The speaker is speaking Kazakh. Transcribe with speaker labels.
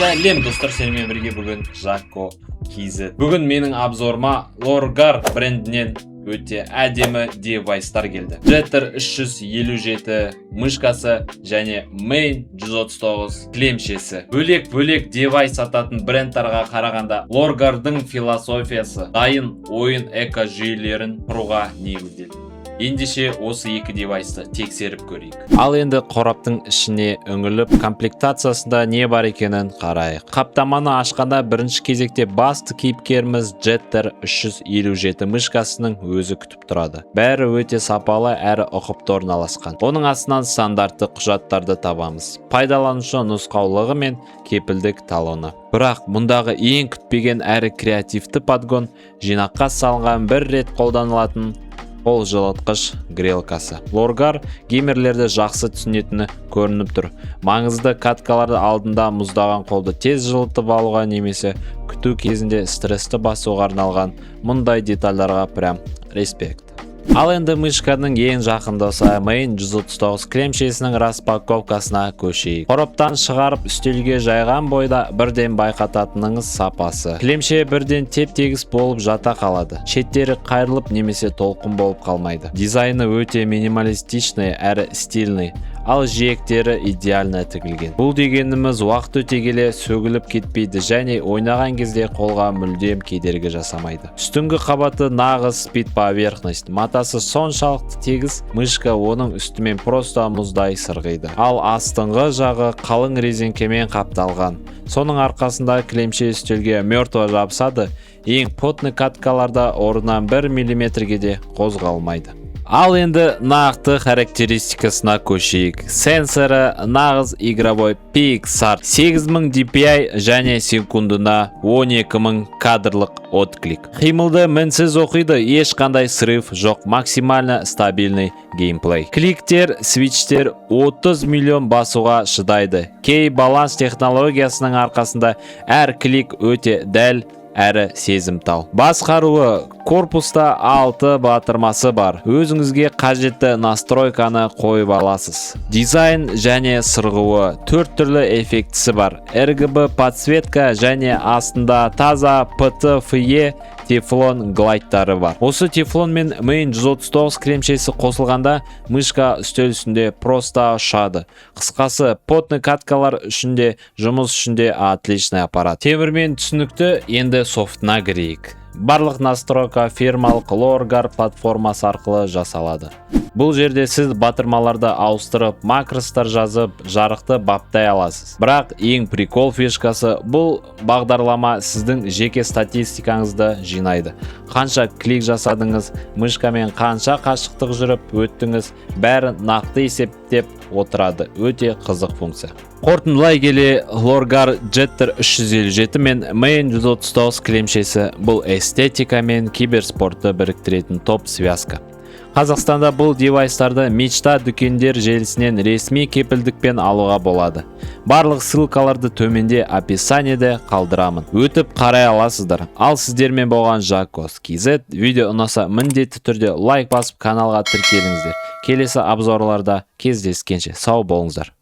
Speaker 1: Сәлем достар, сенімен бірге бүгін Жако KZ. Бүгін менің обзорыма Lorgar брендінен өте әдемі девайстар келді. Jetter 357 мышкасы және Main 139 клемшесі. Бөлек девайс сататын брендтарға қарағанда Lorgar'дың философиясы дайын ойын экожүйелерін құруға негізделді. Ендеше осы екі девайсты тексеріп көрейік. Ал енді қораптың ішіне үңіліп, комплектациясында не бар екенін қарайық. Қаптаманы ашқанда бірінші кезекте басты кейіпкеріміз Jetter 357 мышкасының өзі күтіп тұрады. Бәрі өте сапалы әрі ұқыпты орналасқан. Оның астынан стандартты құжаттарды табамыз. Пайдаланушы нұсқаулығы мен кепілдік талоны. Бірақ мұндағы ең күтпеген әрі креативті подгон жинаққа салынған бір рет қолданылатын қол жылытқыш грелкасы. Lorgar геймерлерді жақсы түсінетіні көрініп тұр. Маңызды каткаларды алдында мұздаған қолды тез жылытып алуға немесе күту кезінде стрессті басуға арналған мұндай детальдарға прям респект. Ал енді мышканың ең жақындысы Main 139 клемшесінің распаковкасына көшейік. Қораптан шығарып үстелге жайған бойда бірден байқататыныңыз сапасы. Клемше бірден теп-тегіс болып жата қалады. Шеттері қайрылып немесе толқын болып қалмайды. Дизайны өте минималистичный әрі стильный. Ал жиектері идеально тігілген. Бұл дегеніміз уақыт өте келе сөгіліп кетпейді және ойнаған кезде қолға мүлдем кедергі жасамайды. Үстіңгі қабаты нағыз спид поверхность. Матасы соншалықты тегіс, мышка оның үстімен просто мұздай сырғиды. Ал астыңғы жағы қалың резеңкемен қапталған. Соның арқасында клемше үстелге мертво жабысады, ең плотный каткаларда орнынан 1 мм-ге де қозғалмайды. Ал енді нақты характеристикасына көшейік. Сенсоры нағыз игровой Pixar 8000 DPI және секундына 12000 кадрлық отклик. Қимылды мінсіз оқиды, ешқандай срыв жоқ, максимально стабильный геймплей. Кликтер, свитчтер 30 миллион басуға шыдайды. Кей баланс технологиясының арқасында әр клик өте дәл әрі сезімтал. Басқаруы корпуста 6 батырмасы бар. Өзіңізге қажетті настройканы қойып аласыз. Дизайн және сырғуы 4 түрлі эффектісі бар. RGB подсветка және астында таза PTFE тефлон глайдтары бар. Осы тефлон мен Main 139 клемшесі қосылғанда мышка үстел үстінде просто ұшады. Қысқасы, потный каткалар үшінде, жұмыс үшінде отличный аппарат. Темірмен түсінікті, енді софтына кірейік. Барлық настройка фирмалық Lorgar платформасы арқылы жасалады. Бұл жерде сіз батырмаларды ауыстырып, макростар жазып, жарықты баптай аласыз. Бірақ ең прикол фишкасы, бұл бағдарлама сіздің жеке статистикаңызды жинайды. Қанша клик жасадыңыз, мышкамен қанша қашықтық жүріп өттіңіз, бәрі нақты есептеп отырады. Өте қызық функция. Қорытындылай келе, Lorgar Jetter 357 мен Main 139 клемшесі бұл эстетика мен киберспортты біріктіретін топ связка. Қазақстанда бұл девайстарды Мечта дүкендер желісінен ресми кепілдікпен алуға болады. Барлық ссылкаларды төменде описаниеде қалдырамын. Өтіп қарай аласыздар. Ал сіздермен болған Жако KZ. Видео ұнаса міндетті түрде лайк басып каналға тіркеліңіздер. Келесі обзорларда кездескенше сау болыңыздар.